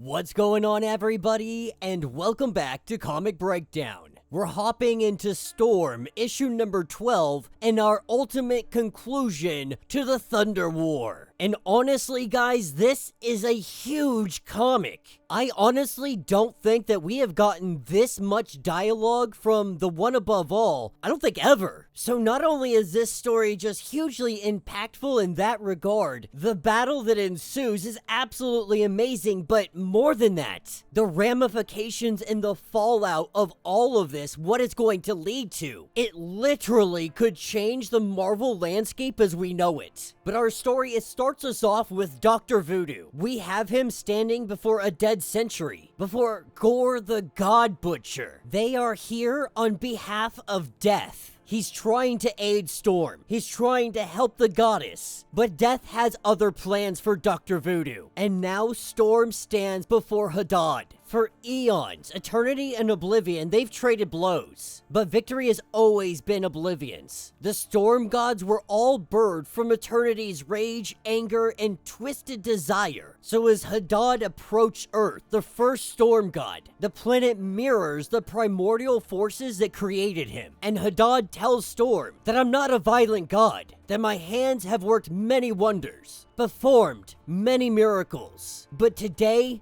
What's going on, everybody, and welcome back to Comic Breakdown. We're hopping into Storm, issue number 12, and our ultimate conclusion to the Thunder War. And honestly, guys, this is a huge comic. I honestly don't think that we have gotten this much dialogue from the One Above All, I don't think ever. So not only is this story just hugely impactful in that regard, the battle that ensues is absolutely amazing, but more than that, the ramifications and the fallout of all of this, what it's going to lead to. It literally could change the Marvel landscape as we know it. But our story, it starts us off with Dr. Voodoo. We have him standing before a dead century, before Gore the God Butcher. They are here on behalf of Death. He's trying to aid Storm. He's trying to help the goddess. But Death has other plans for Dr. Voodoo. And now Storm stands before Hadad. For eons, Eternity and Oblivion, they've traded blows. But victory has always been Oblivion's. The Storm Gods were all birthed from Eternity's rage, anger, and twisted desire. So as Hadad approached Earth, the first Storm God, the planet mirrors the primordial forces that created him. And Hadad tells Storm that I'm not a violent god, that my hands have worked many wonders, performed many miracles, but today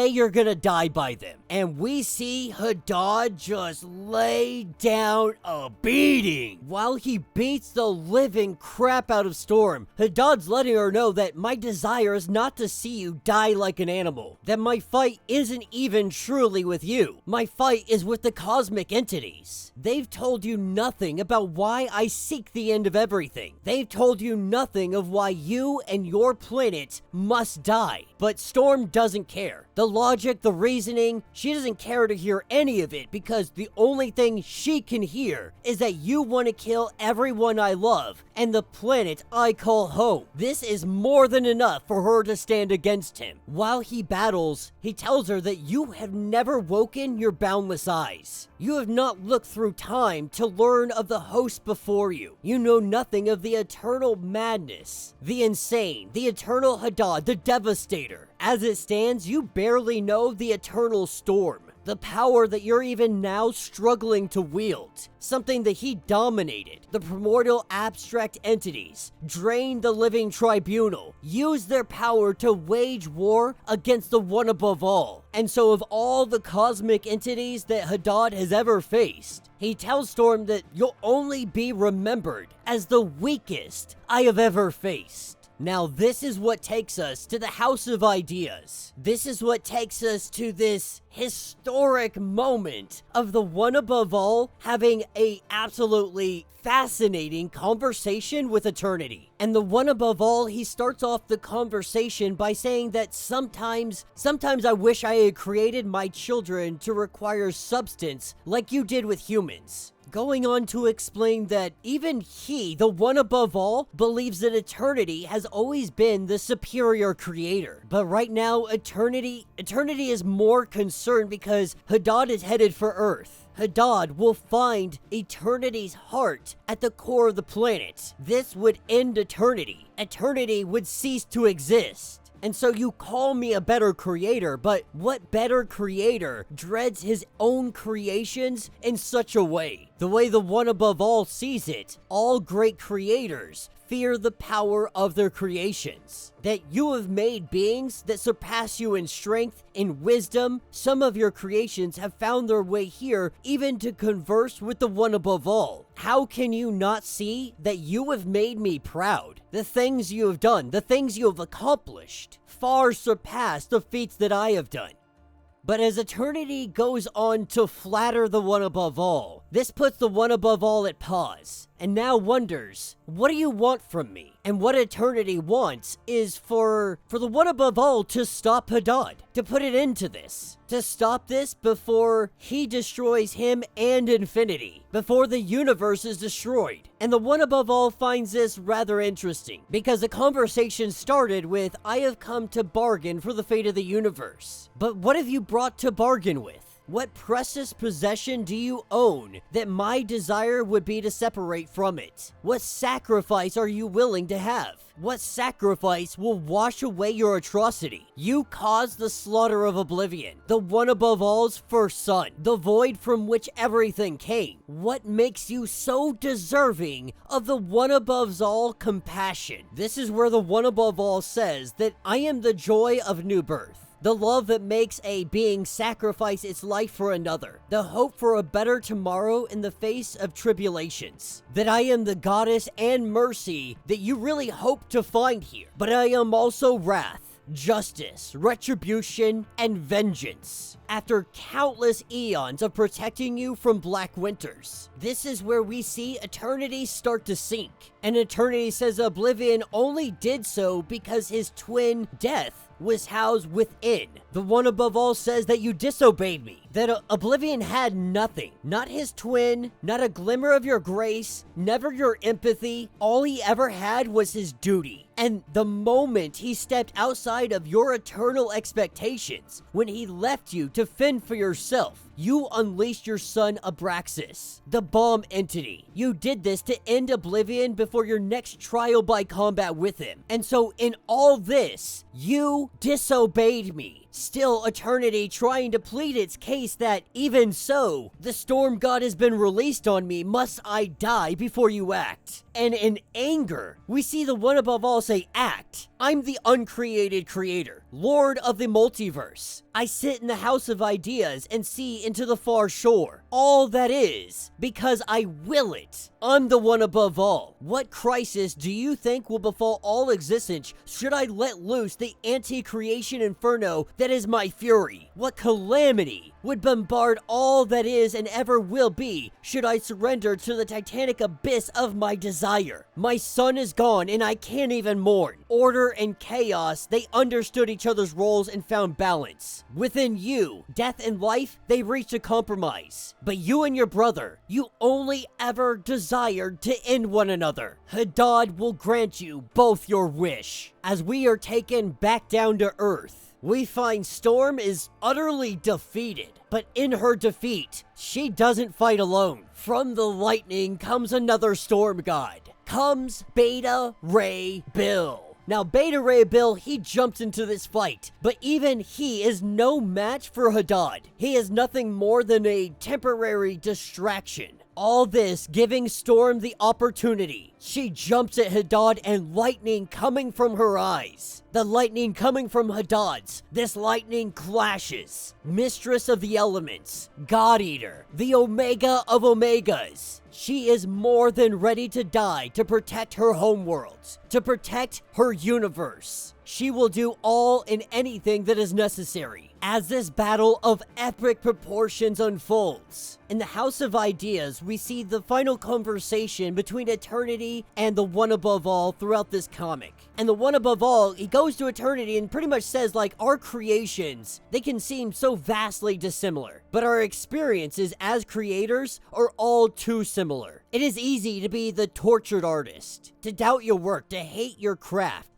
you're gonna die by them. And we see Hadad just lay down a beating. While he beats the living crap out of Storm, Hadad's letting her know that my desire is not to see you die like an animal, that my fight isn't even truly with you. My fight is with the cosmic entities. They've told you nothing about why I seek the end of everything. They've told you nothing of why you and your planet must die. But Storm doesn't care. The logic, the reasoning, she doesn't care to hear any of it because the only thing she can hear is that you want to kill everyone I love and the planet I call home. This is more than enough for her to stand against him. While he battles, he tells her that you have never woken your boundless eyes. You have not looked through time to learn of the host before you. You know nothing of the eternal madness, the insane, the eternal Hadad, the devastator. As it stands, you barely know the eternal Storm, the power that you're even now struggling to wield, something that he dominated. The primordial abstract entities drained the living tribunal, used their power to wage war against the One Above All. And so of all the cosmic entities that Hadad has ever faced, he tells Storm that you'll only be remembered as the weakest I have ever faced. Now this is what takes us to the House of Ideas. This is what takes us to this historic moment of the One Above All having a absolutely fascinating conversation with Eternity. And the One Above All, he starts off the conversation by saying that sometimes I wish I had created my children to require substance like you did with humans. Going on to explain that even he, the One Above All, believes that Eternity has always been the superior creator. But right now, Eternity is more concerned because Hadad is headed for Earth. Hadad will find Eternity's heart at the core of the planet. This would end Eternity. Eternity would cease to exist. And so you call me a better creator, but what better creator dreads his own creations in such a way? The way the One Above All sees it, all great creators fear the power of their creations. That you have made beings that surpass you in strength, in wisdom. Some of your creations have found their way here even to converse with the One Above All. How can you not see that you have made me proud? The things you have done, the things you have accomplished, far surpass the feats that I have done. But as Eternity goes on to flatter the One Above All, this puts the One Above All at pause, and now wonders, what do you want from me? And what Eternity wants is for the One Above All to stop Hadad, to put an end to this, to stop this before he destroys him and Infinity, before the universe is destroyed. And the One Above All finds this rather interesting, because the conversation started with, I have come to bargain for the fate of the universe. But what have you brought to bargain with? What precious possession do you own that my desire would be to separate from it? What sacrifice are you willing to have? What sacrifice will wash away your atrocity? You caused the slaughter of Oblivion, the one above all's first son, the void from which everything came. What makes you so deserving of the one above all compassion? This is where the one above all says that I am the joy of new birth. The love that makes a being sacrifice its life for another. The hope for a better tomorrow in the face of tribulations. That I am the goddess and mercy that you really hope to find here. But I am also wrath, justice, retribution, and vengeance. After countless eons of protecting you from black winters, this is where we see eternity start to sink. And eternity says Oblivion only did so because his twin, Death, was housed within. The one above all says that you disobeyed me, that Oblivion had nothing, not his twin, not a glimmer of your grace, never your empathy. All he ever had was his duty. And the moment he stepped outside of your eternal expectations, when he left you to fend for yourself, you unleashed your son Abraxas, the bomb entity. You did this to end Oblivion before your next trial by combat with him. And so in all this, you disobeyed me. Still, eternity trying to plead its case that, even so, the storm god has been released on me, must I die before you act? And in anger, we see the one above all say, act. I'm the uncreated creator, lord of the multiverse. I sit in the house of ideas and see into the far shore. All that is, because I will it. I'm the one above all. What crisis do you think will befall all existence should I let loose the anti-creation inferno that is my fury? What calamity would bombard all that is and ever will be should I surrender to the titanic abyss of my desire? My son is gone and I can't even mourn. Order and chaos, they understood each other's roles and found balance. Within you, death and life, they reached a compromise. But you and your brother, you only ever desired to end one another. Hadad will grant you both your wish. As we are taken back down to earth, we find Storm is utterly defeated. But in her defeat, she doesn't fight alone. From the lightning comes another storm god. Comes Beta Ray Bill. Now, Beta Ray Bill, he jumps into this fight, but even he is no match for Hadad. He is nothing more than a temporary distraction. All this giving Storm the opportunity. She jumps at Hadad and lightning coming from her eyes. The lightning coming from Hadad's. This lightning clashes. Mistress of the elements. God Eater. The Omega of Omegas. She is more than ready to die to protect her homeworlds. To protect her universe. She will do all and anything that is necessary. As this battle of epic proportions unfolds, in the House of Ideas, we see the final conversation between Eternity and the One Above All throughout this comic. And the One Above All, he goes to Eternity and pretty much says, like, our creations, they can seem so vastly dissimilar, but our experiences as creators are all too similar. It is easy to be the tortured artist, to doubt your work, to hate your craft.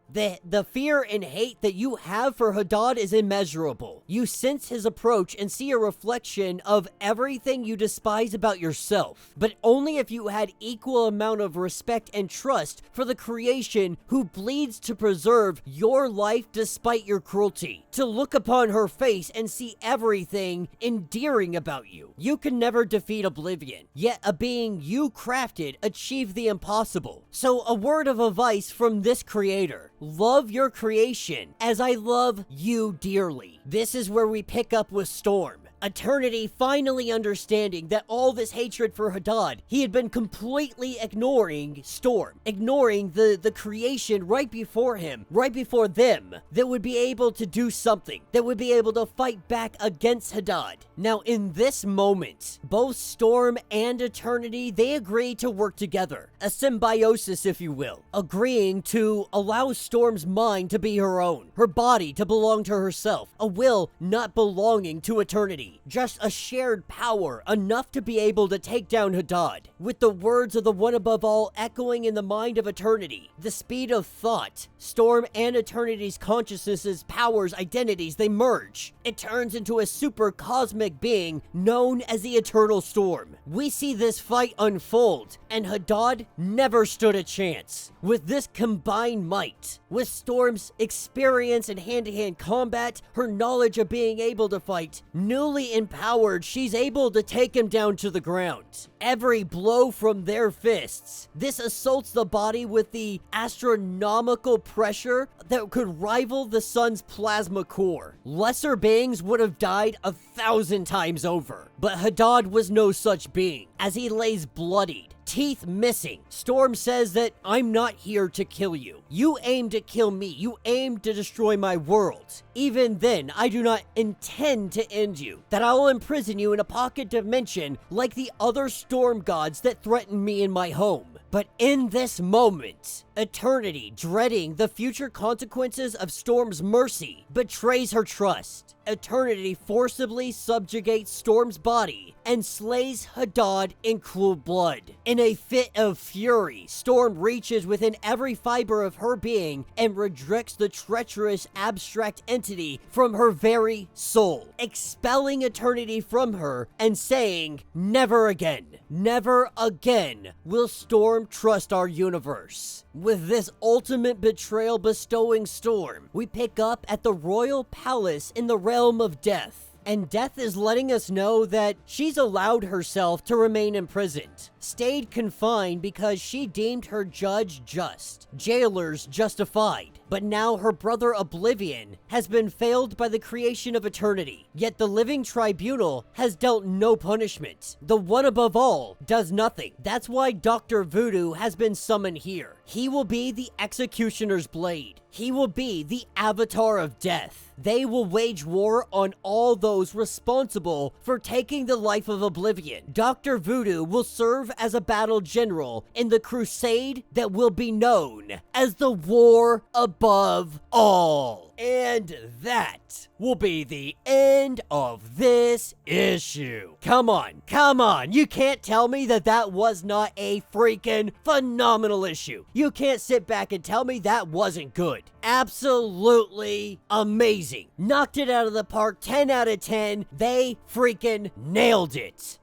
The fear and hate that you have for Hadad is immeasurable. You sense his approach and see a reflection of everything you despise about yourself, but only if you had equal amount of respect and trust for the creation who bleeds to preserve your life despite your cruelty. To look upon her face and see everything endearing about you. You can never defeat Oblivion, yet a being you crafted achieved the impossible. So a word of advice from this creator. Love your creation as I love you dearly. This is where we pick up with Storm. Eternity finally understanding that all this hatred for Hadad, he had been completely ignoring Storm, ignoring the creation right before him, right before them, that would be able to do something, that would be able to fight back against Hadad. Now in this moment, both Storm and Eternity, they agree to work together, a symbiosis if you will, agreeing to allow Storm's mind to be her own, her body to belong to herself, a will not belonging to Eternity. Eternity, just a shared power enough to be able to take down Haddad. With the words of the One Above All echoing in the mind of Eternity, the speed of thought, Storm and Eternity's consciousnesses, powers, identities, they merge. It turns into a super cosmic being known as the Eternal Storm. We see this fight unfold, and Haddad never stood a chance. With this combined might, with Storm's experience in hand-to-hand combat, her knowledge of being able to fight, newly empowered, she's able to take him down to the ground. Every blow from their fists, this assaults the body with the astronomical pressure that could rival the sun's plasma core. Lesser beings would have died 1,000 times over, but Haddad was no such being. As he lays bloodied, teeth missing, Storm says that I'm not here to kill you. You aim to kill me. You aim to destroy my world. Even then, I do not intend to end you. That I will imprison you in a pocket dimension like the other storm gods that threaten me in my home. But in this moment, Eternity, dreading the future consequences of Storm's mercy, betrays her trust. Eternity forcibly subjugates Storm's body and slays Haddad in cool blood. In a fit of fury, Storm reaches within every fiber of her being and rejects the treacherous abstract entity from her very soul, expelling Eternity from her and saying, "Never again, never again will Storm trust our universe." With this ultimate betrayal bestowing Storm, we pick up at the royal palace in the realm of death. And Death is letting us know that she's allowed herself to remain imprisoned, stayed confined because she deemed her judge just, jailers justified. But now her brother Oblivion has been failed by the creation of Eternity, yet the living tribunal has dealt no punishment. The One Above All does nothing. That's why Dr. Voodoo has been summoned here. He will be the executioner's blade. He will be the avatar of death. They will wage war on all those responsible for taking the life of Oblivion. Dr. Voodoo will serve as a battle general in the crusade that will be known as the War Above All. And that will be the end of this issue. Come on. You can't tell me that that was not a freaking phenomenal issue. You can't sit back and tell me that wasn't good. Absolutely amazing. Knocked it out of the park, 10 out of 10. They freaking nailed it.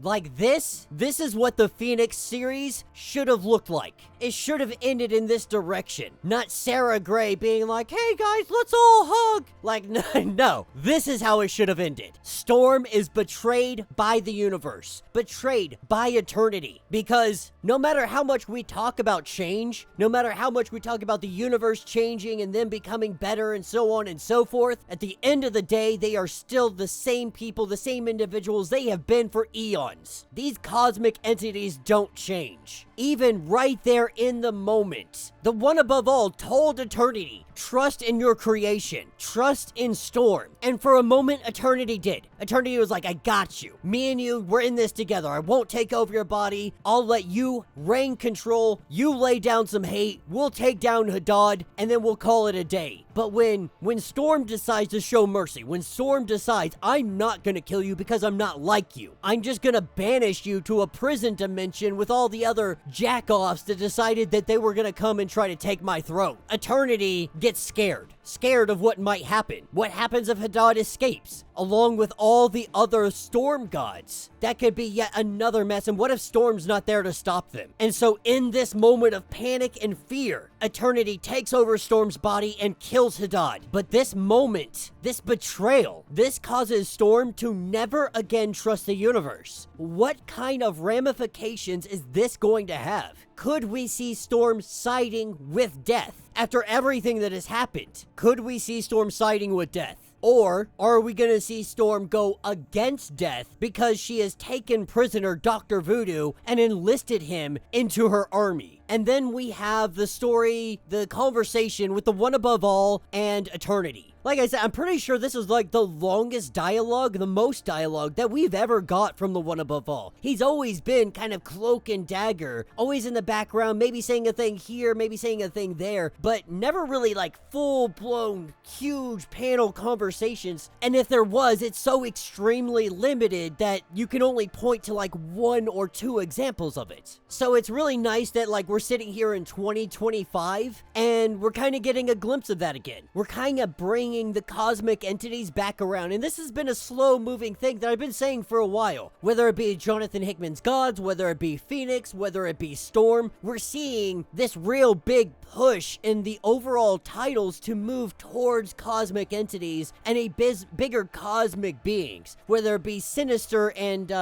Like this is what the Phoenix series should have looked like. It should have ended in this direction. Not Sarah Gray being like, "Hey guys, let's all hug." Like, no. This is how it should have ended. Storm is betrayed by the universe. Betrayed by Eternity. Because no matter how much we talk about change, no matter how much we talk about the universe changing and them becoming better and so on and so forth, at the end of the day, they are still the same people, the same individuals they have been for eons. These cosmic entities don't change. Even right there in the moment, the One Above All told Eternity, trust in your creation, trust in Storm. And for a moment, Eternity did. Eternity was like, I got you. Me and you, we're in this together. I won't take over your body. I'll let you reign control. You lay down some hate. We'll take down Haddad, and then we'll call it a day. But when Storm decides to show mercy, when Storm decides, I'm not gonna kill you because I'm not like you. I'm just gonna banish you to a prison dimension with all the other jack-offs that decided that they were gonna come and try to take my throat. Eternity gets scared of what might happen. What happens if Haddad escapes, along with all the other storm gods? That could be yet another mess, and what if Storm's not there to stop them? And so in this moment of panic and fear, Eternity takes over Storm's body and kills Haddad. But this moment, this betrayal, this causes Storm to never again trust the universe. What kind of ramifications is this going to have? Could we see Storm siding with Death after everything that has happened? Could we see Storm siding with Death? Or are we going to see Storm go against Death because she has taken prisoner Dr. Voodoo and enlisted him into her army? And then we have the story, the conversation with the One Above All and Eternity. Like I said, I'm pretty sure this is like the longest dialogue, the most dialogue that we've ever got from the One Above All. He's always been kind of cloak and dagger, always in the background, maybe saying a thing here, maybe saying a thing there, but never really like full-blown, huge panel conversations. And if there was, it's so extremely limited that you can only point to like 1 or 2 examples of it. So it's really nice that like we're sitting here in 2025 and we're kind of getting a glimpse of that again. We're kind of bringing the cosmic entities back around, and this has been a slow moving thing that I've been saying for a while. Whether it be Jonathan Hickman's Gods, whether it be Phoenix, whether it be Storm, we're seeing this real big push in the overall titles to move towards cosmic entities and a bigger cosmic beings, whether it be Sinister and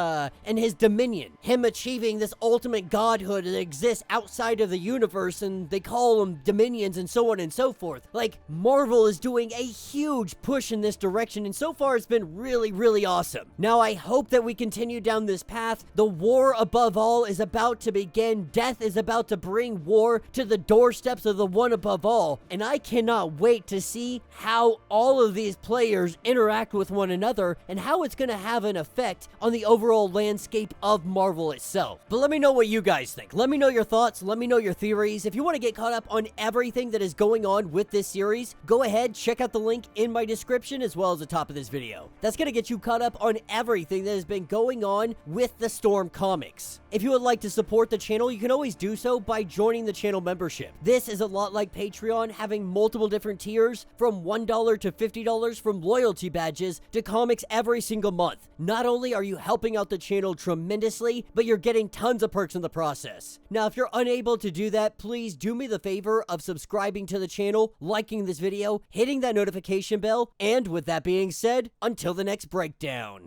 his Dominion, him achieving this ultimate godhood that exists outside of the universe, and they call them Dominions and so on and so forth. Like, Marvel is doing a huge push in this direction, and so far it's been really, really awesome. Now, I hope that we continue down this path. The war above all is about to begin. Death is about to bring war to the doorsteps of the One Above All, and I cannot wait to see how all of these players interact with one another and how it's going to have an effect on the overall landscape of Marvel itself. But let me know what you guys think. Let me know your thoughts. Let me know your theories. If you want to get caught up on everything that is going on with this series, go ahead, check out the link in my description as well as the top of this video. That's going to get you caught up on everything that has been going on with the Storm comics. If you would like to support the channel, you can always do so by joining the channel membership. This is a lot like Patreon, having multiple different tiers from $1 to $50, from loyalty badges to comics every single month. Not only are you helping out the channel tremendously, but you're getting tons of perks in the process. Now, if you're unable to do that, please do me the favor of subscribing to the channel, liking this video, hitting that notification bell, and with that being said, until the next breakdown.